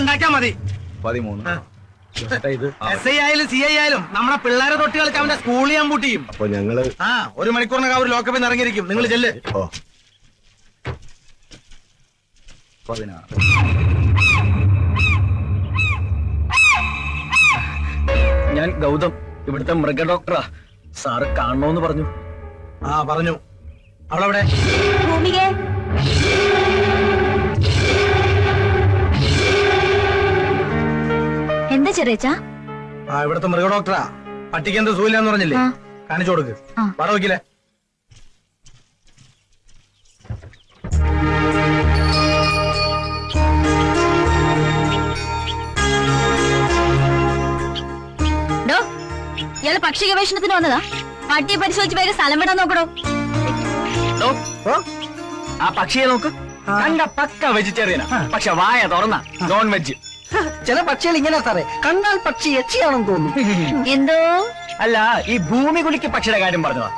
ഉണ്ടാക്കിയാ മതി. 13. SI ആയാലും CI ആയാലും നമ്മളെ പിള്ളേരെ തൊട്ട് കളിക്കാൻ അവന്റെ സ്കൂളിൽ ഞാൻ പൂട്ടിയും. അപ്പൊ ഞങ്ങള് 1 മണിക്കൂറിനകം അവർ ലോക്കപ്പിൽ നിന്ന് ഇറങ്ങിയിരിക്കും. നിങ്ങൾ ചെല്ല്. 16. ഞാൻ ഗൗതം, ഇവിടുത്തെ മൃഗ ഡോക്ടറാ. സാറ് കാണണോന്ന് പറഞ്ഞു. പറഞ്ഞു. അവളെവിടെ? എന്താ ചെറിയച്ചാ? ഇവിടുത്തെ മൃഗ ഡോക്ടറാ. പട്ടിക്ക് എന്ത് സൂയില്ലാന്ന് പറഞ്ഞില്ലേ? കാണിച്ചു കൊടുക്ക്. വട വയ്ക്കില്ലേ? ഇയാള് പക്ഷി ഗവേഷണത്തിന് വന്നതാ? പട്ടിയെ പരിശോധിച്ച് വേഗം സ്ഥലം വിടാൻ നോക്കണോ? ആ പക്ഷിയെ നോക്ക്. കണ്ട പക്ക വെജിറ്റേറിയനാ, പക്ഷെ വായ തുറന്ന നോൺ വെജ്. ചില പക്ഷികൾ ഇങ്ങനെ സാറേ, കണ്ടാൽ പക്ഷി യക്ഷിയാണെന്ന് തോന്നുന്നു. എന്തോ അല്ല, ഈ ഭൂമി കുലിക്ക് പക്ഷിയുടെ കാര്യം പറഞ്ഞതാ.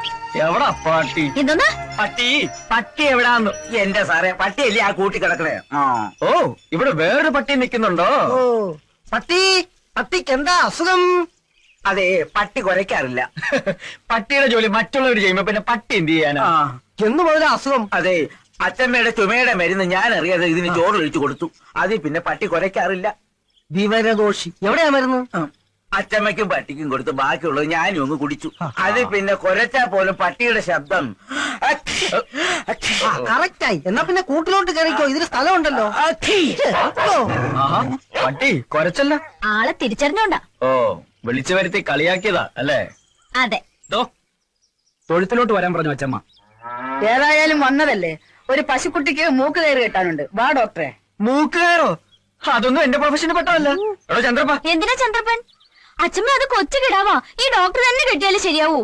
എവിടാ പട്ടി? എന്തോന്നാ പട്ടി എവിടാന്ന്? എന്റെ സാറേ, പട്ടിയല്ലേ ആ കൂട്ടി കിടക്കണേ. ഓ, ഇവിടെ വേറൊരു പട്ടി നിൽക്കുന്നുണ്ടോ? പട്ടിക്ക് എന്താ അസുഖം? അതെ, പട്ടി കുരയ്ക്കാറില്ല. പട്ടിയുടെ ജോലി മറ്റുള്ളവർ ചെയ്യുമ്പോ പിന്നെ പട്ടി എന്ത് ചെയ്യാനാ? എന്ന് മുതല അസുഖം? അതെ, അച്ഛമ്മയുടെ ചുമയുടെ മരുന്ന് ഞാൻ അറിയാതെ ഇതിന് ചോറൊഴിച്ചു കൊടുത്തു. അതിൽ പിന്നെ പട്ടി കുരയ്ക്കാറില്ല. വിവരദോഷി. എവിടെയാ മരുന്ന്? അച്ഛമ്മയ്ക്കും പട്ടിക്കും കൊടുത്ത് ബാക്കിയുള്ളത് ഞാനും ഒന്ന് കുടിച്ചു. അതിൽ പിന്നെ കുരച്ചാ പോലും പട്ടിയുടെ ശബ്ദം. കറക്റ്റായി. എന്നാ പിന്നെ കൂട്ടിലോട്ട് കയറിക്കോ, ഇതിന് സ്ഥലമുണ്ടല്ലോ. പട്ടി കുരച്ചല്ല, ആളെ തിരിച്ചറിഞ്ഞോണ്ടാ. ഓ, വിളിച്ചു വരുത്തി കളിയാക്കിയതാ അല്ലേ? അതെ. തൊഴുത്തിലോട്ട് വരാൻ പറഞ്ഞു അച്ഛമ്മ. ഏതായാലും വന്നതല്ലേ, ഒരു പശുക്കുട്ടിക്ക് മൂക്ക് കയറി കെട്ടാനുണ്ട്. വാ ഡോക്ടറെ. മൂക്ക് കയറോ? അതൊന്നും എന്റെ പ്രൊഫഷന് പെട്ടതല്ല. എടോ ചന്ദ്രപ്പ. എന്തിനാ ചന്ദ്രപ്പൻ? അച്ഛമ്മ, അത് കൊച്ചു കിടാവാ. ഈ ഡോക്ടർ തന്നെ കെട്ടിയാലും ശരിയാവൂ.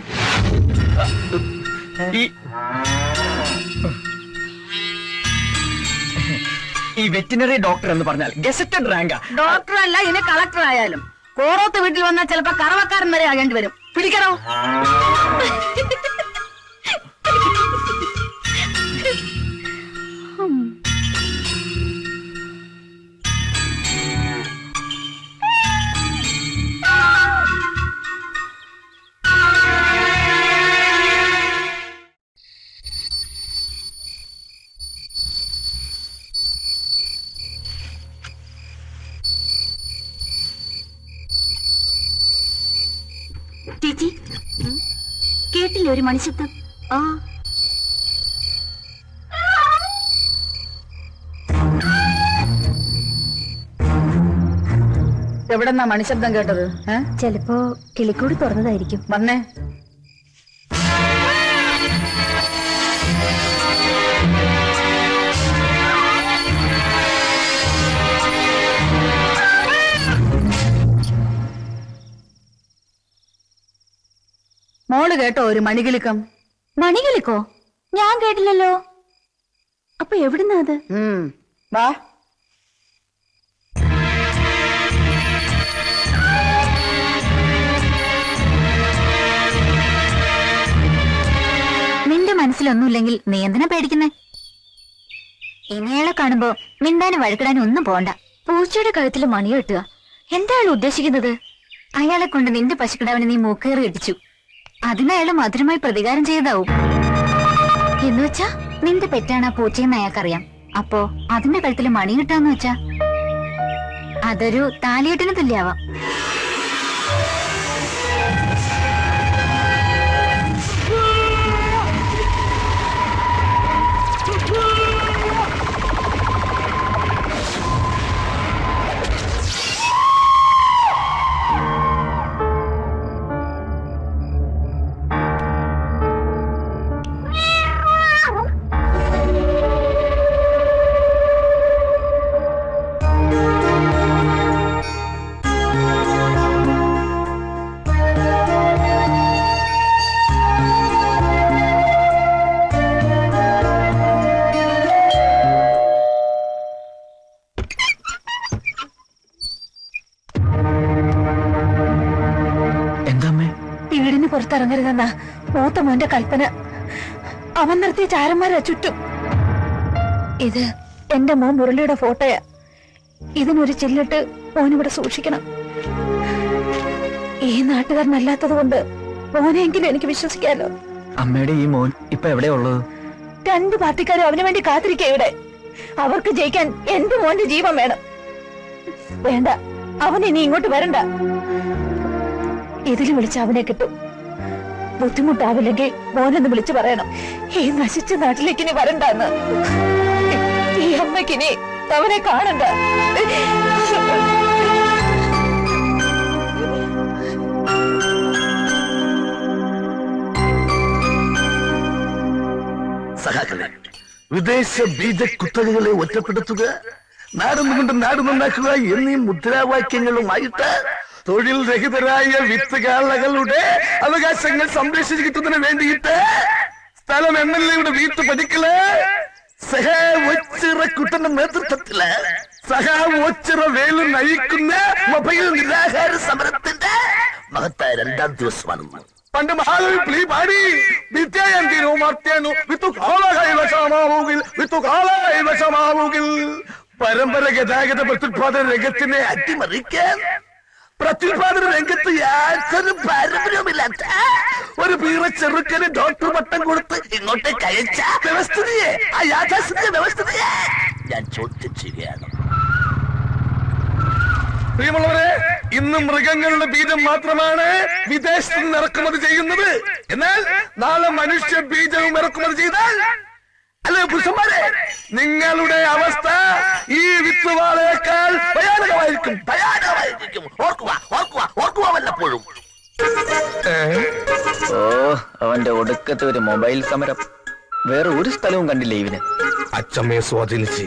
ഈ വെറ്റിനറി ഡോക്ടർ എന്ന് പറഞ്ഞാൽ ഗസറ്റഡ് റാങ്കാ. ഡോക്ടർ അല്ല, ഇനി കളക്ടർ ആയാലും കോറോത്ത് വീട്ടിൽ വന്നാൽ ചിലപ്പോ കറവക്കാരൻ വരെ ആകേണ്ടി വരും. പിടിക്കണോ? ചേച്ചി, കേട്ടില്ലേ ഒരു മണിശബ്ദം? എവിടെന്നാ മണിശബ്ദം കേട്ടത്? ചിലപ്പോ കിളിക്കൂടി തുറന്നതായിരിക്കും. വന്നേ. മോള് കേട്ടോ ഒരു മണികിലുക്കം? മണികിലുക്കോ? ഞാൻ കേട്ടില്ലല്ലോ. അപ്പൊ എവിടുന്നാ അത്? വാ. നിന്റെ മനസ്സിലൊന്നുമില്ലെങ്കിൽ നീ എന്തിനാ പേടിക്കുന്നേ? ഇനിയാളെ കാണുമ്പോ മിണ്ടാനും വഴക്കിടാനും ഒന്നും പോണ്ട. പൂച്ചയുടെ കഴുത്തിൽ മണി കെട്ടുക, എന്താ അയാൾ ഉദ്ദേശിക്കുന്നത്? അയാളെ കൊണ്ട് നിന്റെ പശുക്കിടാവിന് നീ മൂക്കേറി ഇടിച്ചു. അതിനയാള് മധുരമായി പ്രതികാരം ചെയ്തതാവും. എന്നുവെച്ചാ നിന്റെ പെറ്റാണ് ആ പൂച്ചയെന്ന് അയാൾക്കറിയാം. അപ്പോ അതിന്റെ കഴുത്തിൽ മണി കിട്ടാന്ന് വെച്ചാ അതൊരു താലിയെട്ടിന് തുല്യാവാം. പുറത്തിറങ്ങരുതെന്നാ മൂത്ത മോന്റെ കൽപ്പന. അവൻ നിർത്തിയ ചാരന്മാരാ ചുറ്റും. ഇത് എന്റെ മോൻ മുരളിയുടെ ഫോട്ടോയാ. ഇതിനൊരു ചില്ലിട്ട് മോനിവിടെ സൂക്ഷിക്കണം. ഈ നാട്ടുകാരനല്ലാത്തത് കൊണ്ട് മോനെങ്കിലും എനിക്ക് വിശ്വസിക്കാലോ. അമ്മയുടെ ഈ മോൻ ഇപ്പൊ എവിടെയാ ഉള്ളത്? 2 പാർട്ടിക്കാരും അവന് വേണ്ടി കാത്തിരിക്കുക ഇവിടെ. അവർക്ക് ജയിക്കാൻ എന്റെ മോന്റെ ജീവൻ വേണം. വേണ്ട, അവൻ ഇനി ഇങ്ങോട്ട് വരണ്ട. ഇതിൽ വിളിച്ച് അവനെ കിട്ടും. ബുദ്ധിമുട്ടാവില്ലെങ്കിൽ മോനെന്ന് വിളിച്ചു പറയണം, ഈ നശിച്ച നാട്ടിലേക്ക് ഇനി വരണ്ടെന്ന്. ഈ അമ്മയ്ക്കിനി അവനെ കാണണ്ട. സഹാക്കളെ, വിദേശ ബീജ കുത്തകകളെ ഒറ്റപ്പെടുത്തുക, നാടുന്നുകൊണ്ട് നാട് നന്നാക്കുക എന്നീ മുദ്രാവാക്യങ്ങളുമായിട്ട് തൊഴിൽ രഹിതരായ വിത്തുകാളകളുടെ അവകാശങ്ങൾ സംരക്ഷിച്ചു കിട്ടുന്നതിന് വേണ്ടിയിട്ട് സ്ഥലം MLA-യുടെ വീട്ടുപടിക്കല് കുട്ടന്റെ നേതൃത്വത്തില് ഒച്ചിറ വേലു നയിക്കുന്ന മൊബൈൽ നിരാഹാര സമരത്തിന്റെ മഹത്തായ 2ാം ദിവസമാണ്. പണ്ട് മഹാകവി പ്ലീ പാടി വിദ്യായന്തിനു മർത്യനു വിത്തുകാളകൈവശമാവുകിൽ പരമ്പര ഗതാഗത പ്രത്യുത്പാദന രംഗത്തിനെ അട്ടിമറിക്കാൻ പ്രത്യുത്പാദന രംഗത്ത് യാതൊരു പാരമ്പര്യവുമില്ലാത്ത ഒരു പീറ ചെറുക്കന് ഡോക്ടർ പട്ടം കൊടുത്ത് ഇങ്ങോട്ടേക്ക് അയച്ച വ്യവസ്ഥിതിയെ, ആ യാഥാസ്ഥിതിക വ്യവസ്ഥിതിയെ ഞാൻ ചോദ്യം ചെയ്യുകയാണ്. പ്രിയമുള്ളവരെ, ഇന്ന് മൃഗങ്ങളുടെ ബീജം മാത്രമാണ് വിദേശത്ത് നിന്ന് ഇറക്കുമതി ചെയ്യുന്നത്. എന്നാൽ നാളെ മനുഷ്യ ബീജവും ഇറക്കുമതി ചെയ്താൽ, അല്ലെ പുരുഷന്മാരെ, നിങ്ങളുടെ അവസ്ഥ ഈ വിത്തുവാളയേക്കാൾ ഭയാനകമായിരിക്കും. ഓർക്കുക വല്ലപ്പോഴും. ഓ, അവന്റെ ഒടുക്കത്തെ ഒരു മൊബൈൽ സമരം. വേറെ ഒരു സ്ഥലവും കണ്ടില്ലേ ഇവന്? അച്ചമ്മയെ സ്വാധീനിച്ച്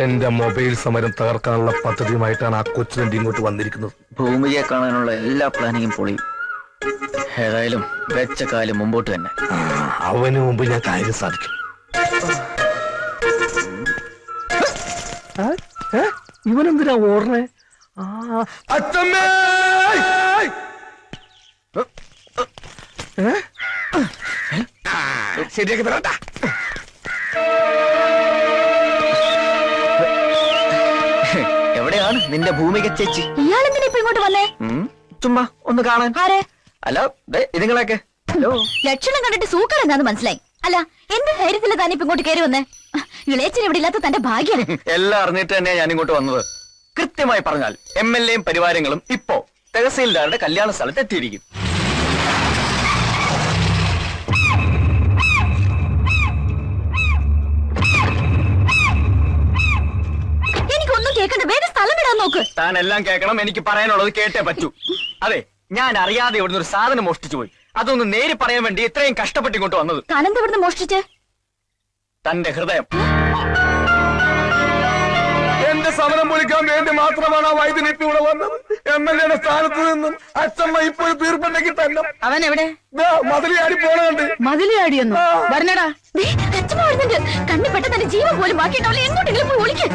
എന്റെ മൊബൈൽ സമരം തകർക്കാനുള്ള പദ്ധതിയുമായിട്ടാണ് ആ കൊച്ചുതണ്ടി ഇങ്ങോട്ട് വന്നിരിക്കുന്നത്. ഭൂമിയെ കാണാനുള്ള എല്ലാ പ്ലാനിങ്ങും പൊളിയും. ഏതായാലും വെച്ച കാലം മുമ്പോട്ട് തന്നെ. അവന് മുമ്പ് ഞാൻ കാര്യം സാധിക്കും. ഇവനെന്തിനാ ഓടണേ? അച്ചമ്മേ, ശരിയാക്കി തരണ്ട. എവിടെയാണ് നിന്റെ ഭൂമിക ചേച്ചി? ഇയാളെന്തിനാ ഇപ്പൊ ഇങ്ങോട്ട് വന്നേ? ചുമ്മാ ഒന്ന് കാണാൻ. ആരെ? അല്ല, ഇതുങ്ങളൊക്കെ ലക്ഷണം കണ്ടിട്ട് സൂക്കറെന്താന്ന് മനസ്സിലായി. അല്ല, എന്ത് ധൈര്യത്തില് താൻ ഇപ്പൊ ഇങ്ങോട്ട് കയറി വന്നേ? ഇളയച്ചൻ ഇവിടെ ഇല്ലാത്ത തന്റെ ഭാഗ്യം. എല്ലാം അറിഞ്ഞിട്ട് തന്നെയാ ഞാൻ ഇങ്ങോട്ട് വന്നത്. കൃത്യമായി പറഞ്ഞാൽ MLA-യും പരിവാരങ്ങളും ഇപ്പോ തഹസീൽദാരുടെ കല്യാണ സ്ഥലത്ത് എത്തിയിരിക്കും. എനിക്കൊന്നും കേൾക്കണ്ട, വേറെ സ്ഥലം വിടാൻ നോക്ക്. താൻ എല്ലാം കേൾക്കണം, എനിക്ക് പറയാനുള്ളത് കേട്ടേ പറ്റൂ. അതെ, ഞാൻ അറിയാതെ ഇവിടുന്ന് ഒരു സാധനം മോഷ്ടിച്ചു പോയി. അതൊന്ന് നേരി പറയാൻ വേണ്ടി ഇത്രയും കഷ്ടപ്പെട്ട് ഇങ്ങോട്ട് വന്നത്. താനെന്താ ഇവിടുന്ന് മോഷ്ടിച്ച്? തന്റെ ഹൃദയം. എന്റെ സമരം പൊളിക്കാൻ വേണ്ടി മാത്രമാണ് ആ വൈദ്യുതി ഇപ്പൊ ഇവിടെ വന്നത്. MLA-യുടെ സ്ഥാനത്ത് നിന്നും അച്ഛമ്മ ഇപ്പൊ ഒരു തീർപ്പുണ്ടെങ്കിൽ തന്നെ അവൻ എവിടെ? മതിലിയാടി പോണുണ്ട്. മതിലിയാടിയൊന്നു വരണടാ. കണ്ണിപ്പെട്ട തന്റെ ജീവൻ പോലും ബാക്കിയുണ്ടാവില്ല. എങ്ങോട്ടെങ്കിലും പോയി ഒളിക്ക്.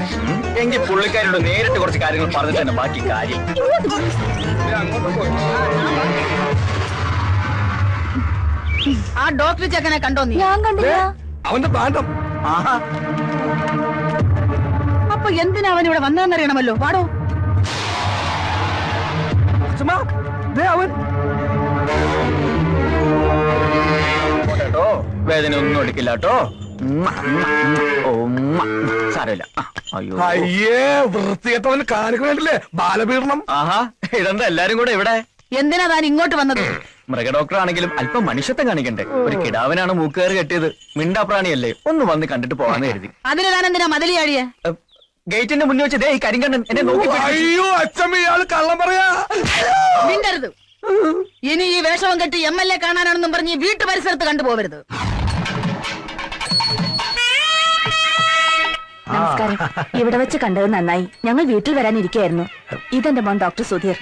എങ്കിൽ പുള്ളിക്കാരോട് നേരിട്ട് കുറച്ച് കാര്യങ്ങൾ പറഞ്ഞിട്ട് തന്നെ ബാക്കി കാര്യം. ആ ഡോക്ടർ ചെക്കനെ കണ്ടോ നീ? ഞാൻ കണ്ടില്ല. അവന്റെ പാണ്ഡം. അപ്പൊ എന്തിനാ അവൻ ഇവിടെ വന്നതെന്നറിയണമല്ലോ. പാടോ. അവൻ കേട്ടോ, വേദന ഒന്നും എടുക്കില്ല കേട്ടോ. സാരമില്ല. അയ്യോ, അയ്യേ, വൃത്തികെട്ടവന് കാണിക്കണ്ടില്ലേ ബാലപീഡനം. ആഹാ, ഇതെന്താ എല്ലാരും കൂടെ ഇവിടെ? എന്തിനാ താൻ ഇങ്ങോട്ട് വന്നത്? മൃഗഡോക്ടർ ആണെങ്കിലും അല്പം മനുഷ്യത്വം കാണിക്കണ്ടേ? ഒരു കിടാവിനാണ് മൂക്കേറ് കെട്ടിയത്. മിണ്ടാപ്രാണിയല്ലേ, ഒന്ന് വന്ന് കണ്ടിട്ട് പോകാന്ന് കരുതി. അതിന് താൻ എന്തിനാ മതിലിയാടിയെ? ഗേറ്റിന്റെ മുന്നിൽ വെച്ച് ദേ ഈ കരിങ്കണ്ണൻ എന്നെ നോക്കി. അയ്യോ അച്ഛമ്മ, ഇയാള് കള്ളം പറയാ. മിണ്ടരുത്. ഇനി ഈ വേഷവും കെട്ടി MLA കാണാനാണെന്നും പറഞ്ഞ് വീട്ടു പരിസരത്ത് കണ്ടുപോകരുത്. നമസ്കാരം. ഇവിടെ വെച്ച് കണ്ടത് നന്നായി. ഞങ്ങൾ വീട്ടിൽ വരാനിരിക്കുകയായിരുന്നു. ഇതെന്റെ മോൻ ഡോക്ടർ സുധീർ.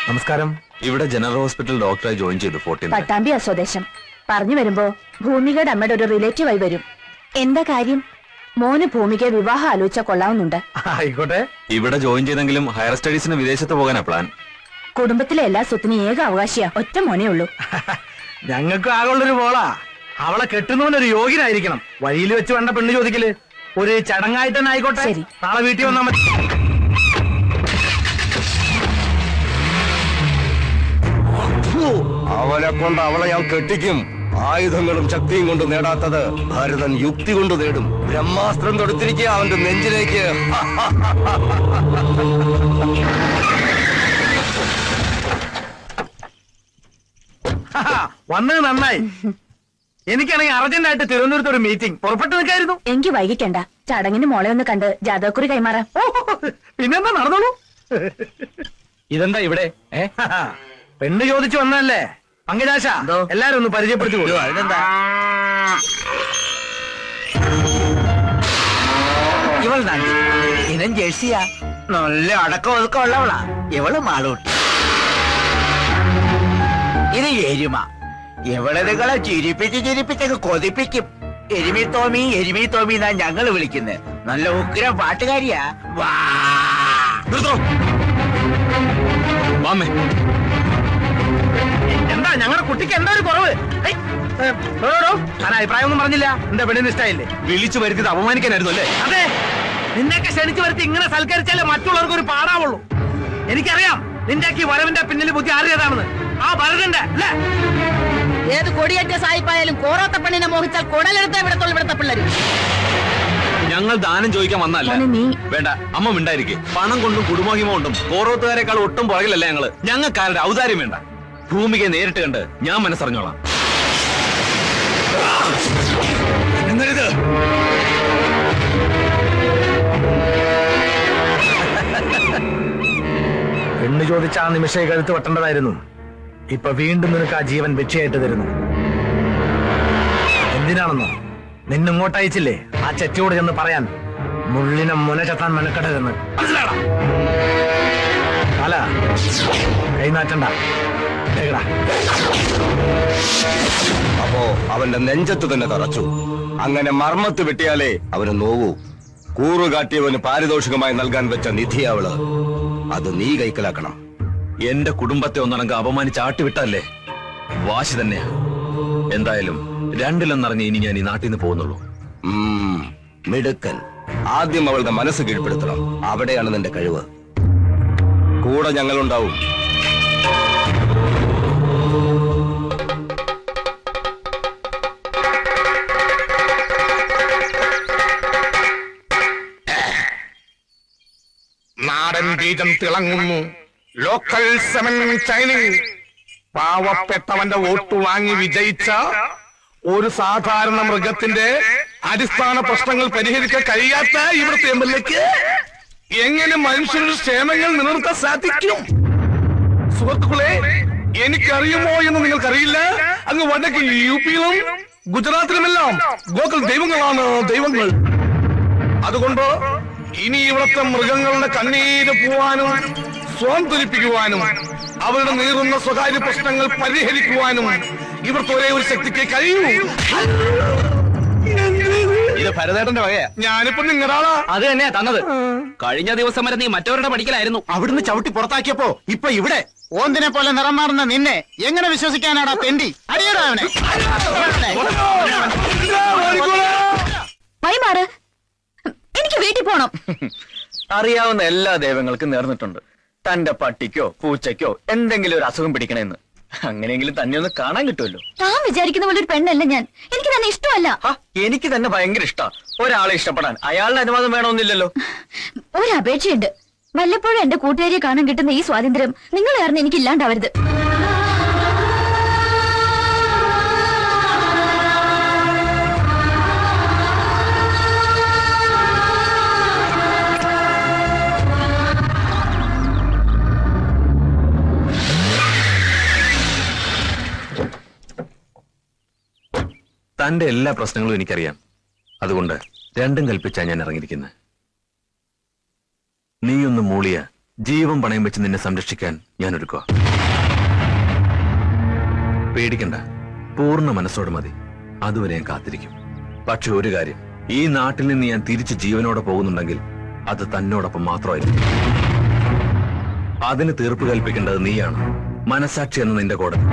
നമസ്കാരം. ഇവിടെ ജനറൽ ഹോസ്പിറ്റൽ ഡോക്ടറായി ജോയിൻ ചെയ്തു. 14 പട്ടാമ്പി സ്വദേശം. പറഞ്ഞു വരുമ്പോ ഭൂമികയുടെ അമ്മയുടെ ഒരു റിലേറ്റീവായി വരും. എന്താ കാര്യം? മോന് ഭൂമികയെ വിവാഹം ആലോചിച്ചാൽ കൊള്ളാവുന്നുണ്ട്. ആയിക്കോട്ടെ. ഇവിടെ ജോയിൻ ചെയ്തെങ്കിലും ഹയർ സ്റ്റഡീസിന് വിദേശത്ത് പോകാനാ പ്ലാൻ. കുടുംബത്തിലെ എല്ലാ സ്വത്തിനും ഏക അവകാശിയാ ഒറ്റ മോനേ ഉള്ളൂ. ഞങ്ങൾക്ക് ആകുള്ളൊരു മോളാ. അവളെ കെട്ടുന്നവനൊരു യോഗ്യനായിരിക്കണം. വഴിയിൽ വെച്ച് വേണ്ട പെണ്ണ് ചോദിക്കല്. ഒരു ചടങ്ങായിട്ട് തന്നെ ആയിക്കോട്ടെ. ശരി. നാളെ വീട്ടിൽ വന്നാൽ മതി. അവനെ കൊണ്ട് അവളെ ഞാൻ കെട്ടിക്കും. ആയുധങ്ങളും ശക്തിയും കൊണ്ട് നേടാത്തത് ഭരതൻ യുക്തി കൊണ്ട് നേടും. ബ്രഹ്മാസ്ത്രം തൊടുത്തിരിക്കുക അവന്റെ നെഞ്ചിലേക്ക്. വന്നത് നന്നായി. എനിക്കാണെങ്കിൽ അർജന്റായിട്ട് തിരുവനന്തപുരത്ത് ഒരു മീറ്റിംഗ് പുറപ്പെട്ടു നിൽക്കായിരുന്നു. എങ്കിൽ വൈകിക്കണ്ട, ചടങ്ങിന് മോളെ ഒന്ന് കണ്ട് ജാതകക്കുറി കൈമാറാം. പിന്നെന്താ, നടന്നോളൂ. ഇതെന്താ ഇവിടെ? പെണ്ണ് ചോദിച്ചു വന്നല്ലേ പങ്കജാശ, എല്ലാരും ഒന്ന് പരിചയപ്പെടുത്തി കൊടുത്തു. അതിനെന്താ ഇവൾ നന്ദി, ഇനം ജേഴ്സിയാ, നല്ല അടക്കം ഒതുക്കം ഉള്ളവളാ. ഇവള് മാളൂട്ടി, ഇത് എരുമ. ഇവളെ നിങ്ങളെ ചിരിപ്പിച്ച് കൊതിപ്പിക്കും. എരുമി തോമി എന്നാ ഞങ്ങള് വിളിക്കുന്നത്. നല്ല ഉഗ്രം പാട്ടുകാരിയാ. വാ എന്താ ഞങ്ങളുടെ കുട്ടിക്ക് എന്താ ഒരു കുറവ്? ഞാൻ അഭിപ്രായം ഒന്നും പറഞ്ഞില്ല. എന്റെ പെണ്ണിന് ഇഷ്ടായില്ലേ? വിളിച്ചു വരുത്തിയത് അപമാനിക്കാനായിരുന്നു അല്ലേ? അതെ, നിന്നെയൊക്കെ ക്ഷണിച്ചു വരുത്തി ഇങ്ങനെ സൽക്കരിച്ചാലേ മറ്റുള്ളവർക്ക് ഒരു പാടാവുള്ളൂ. എനിക്കറിയാം നിന്റെ ഈ വരവിന്റെ പിന്നിൽ ബുദ്ധി ആറിയതാണെന്ന്. ആ ഭരതന്റെ അല്ലേ? ഏത് കൊടിയേറ്റ സായിപ്പായാലും കോറാത്ത പെണ്ണിനെ മോഹിച്ചാൽ കുടലെടുത്ത ഇവിടത്തുള്ള ഇവിടുത്തെ പിള്ളേര്. ഞങ്ങൾ ദാനം ചോദിക്കാൻ വന്നല്ല. വേണ്ട, അമ്മ മിണ്ടായിരിക്കെ. പണം കൊണ്ടും കുടുംബഹിമ കൊണ്ടും കോറോത്തുകാരെക്കാൾ ഒട്ടും പുറകിലല്ല ഞങ്ങള്. ഞങ്ങൾക്കാരുടെ ഔദാര്യം വേണ്ട. ഭൂമികയെ നേരിട്ട് കണ്ട് ഞാൻ മനസ്സറിഞ്ഞോളാം. പെണ്ണ് ചോദിച്ച ആ നിമിഷം കഴുത്ത് വെട്ടേണ്ടതായിരുന്നു. ഇപ്പൊ വീണ്ടും നിനക്ക് ആ ജീവൻ ഭിക്ഷയായിട്ട് തരുന്നു. എന്തിനാണെന്നോ? നിന്നിങ്ങോട്ട് അയച്ചില്ലേ ആ ചെറ്റിയോട് ചെന്ന് പറയാൻ, മുള്ളിനെ മുന ചത്താൻ മെനക്കെടരുന്ന്. മനസ്സിലാടാ? അല്ല, കൈനാറ്റണ്ട. അപ്പോ അവന്റെ നെഞ്ചത്ത് തന്നെ തറച്ചു. അങ്ങനെ മർമ്മത്ത് വെട്ടിയാലേ അവന് നോവൂ. കൂറുകാട്ടിയവന് പാരിതോഷികമായി നൽകാൻ വെച്ച നിധി അവള്. അത് നീ കൈക്കലാക്കണം. എന്റെ കുടുംബത്തെ ഒന്നടങ്കം അപമാനിച്ച് ആട്ടിവിട്ടല്ലേ? വാശി തന്നെയാ. എന്തായാലും രണ്ടിലൊന്നറിഞ്ഞ് ഇനി ഞാൻ ഈ നാട്ടിൽ നിന്ന് പോകുന്നുള്ളൂ. മിടുക്കൻ. ആദ്യം അവളുടെ മനസ്സ് കീഴ്പ്പെടുത്തണം. അവിടെയാണ് നിന്റെ കഴിവ്. കൂടെ ഞങ്ങളുണ്ടാവും. നാടൻ ബീജം തിളങ്ങുന്നു. Local semen ചൈനിങ്. പാവപ്പെട്ടവന്റെ വോട്ട് വാങ്ങി വിജയിച്ച ഒരു സാധാരണ മൃഗത്തിന്റെ അടിസ്ഥാന പ്രശ്നങ്ങൾ പരിഹരിക്കാൻ കഴിയാത്ത ഇവിടുത്തെ എംഎൽഎക്ക് എങ്ങനെ മനുഷ്യരുടെ ക്ഷേമങ്ങൾ നിലനിർത്താൻ സാധിക്കും? സുഹൃത്തുക്കളെ, എനിക്കറിയുമോ എന്ന് നിങ്ങൾക്കറിയില്ല. അങ്ങ് വടക്ക് യുപിയിലും ഗുജറാത്തിലുമെല്ലാം ഗോകുൽ ദൈവങ്ങളാണ് ദൈവങ്ങൾ. അതുകൊണ്ട് ഇനി ഇവിടുത്തെ മൃഗങ്ങളുടെ കണ്ണീര് പോവാനും സ്വാന്തരിപ്പിക്കുവാനും അവരുടെ നീറുന്ന സ്വകാര്യ പ്രശ്നങ്ങൾ പരിഹരിക്കുവാനും ഇവിടുത്തെ ഒരേ ഒരു ശക്തിക്ക് കഴിയൂ. ഇത് ഭരതേട്ടന്റെ വകയാ. ഞാനിപ്പോ നിങ്ങളാളാ. അത് തന്നെയാ തന്നത്. കഴിഞ്ഞ ദിവസം വരെ നീ മറ്റവരുടെ പഠിക്കലായിരുന്നു. അവിടുന്ന് ചവിട്ടി പുറത്താക്കിയപ്പോ ഇപ്പൊ ഇവിടെ ഓന്തിനെ പോലെ നിറം മാറുന്ന നിന്നെ എങ്ങനെ വിശ്വസിക്കാനാടാ തെണ്ടി? അടിയടാ അവനെ. വൈമാറ്, എനിക്ക് വീട്ടിൽ പോണം. അറിയാവുന്ന എല്ലാ ദൈവങ്ങൾക്കും നേർന്നിട്ടുണ്ട് തന്റെ പട്ടിക്കോ പൂച്ചയ്ക്കോ എന്തെങ്കിലും ഒരു അസുഖം പിടിക്കണമെന്ന്. അങ്ങനെയെങ്കിലും തന്നെ ഒന്ന് കാണാൻ കിട്ടുമല്ലോ. താൻ വിചാരിക്കുന്ന പോലെ ഒരു പെണ്ണല്ല ഞാൻ. എനിക്ക് തന്നെ ഇഷ്ടമല്ല. എനിക്ക് തന്നെ ഭയങ്കര ഇഷ്ടാ. ഒരാളെ ഇഷ്ടപ്പെടാൻ അയാളുടെ അനുവാദം വേണമെന്നില്ലല്ലോ. ഒരപേക്ഷയുണ്ട്. വല്ലപ്പോഴും എന്റെ കൂട്ടുകാരിയെ കാണാൻ കിട്ടുന്ന ഈ സ്വാതന്ത്ര്യം നിങ്ങൾ കാരണം എനിക്ക് ഇല്ലാണ്ടാവരുത്. തന്റെ എല്ലാ പ്രശ്നങ്ങളും എനിക്കറിയാം. അതുകൊണ്ട് രണ്ടും കൽപ്പിച്ചാ ഞാൻ ഇറങ്ങിയിരിക്കുന്നത്. നീയൊന്ന് മൂളിയ ജീവൻ പണയം വെച്ച് നിന്നെ സംരക്ഷിക്കാൻ ഞാൻ ഒരുക്കുക. പേടിക്കണ്ട, പൂർണ്ണ മനസ്സോട് മതി. അതുവരെ ഞാൻ കാത്തിരിക്കും. പക്ഷെ ഒരു കാര്യം, ഈ നാട്ടിൽ നിന്ന് ഞാൻ തിരിച്ച് ജീവനോടെ പോകുന്നുണ്ടെങ്കിൽ അത് തന്നോടൊപ്പം മാത്രമായിരിക്കും. അതിന് തീർപ്പ് കൽപ്പിക്കേണ്ടത് നീയാണ്. മനസാക്ഷി എന്ന നിന്റെ കോടതി.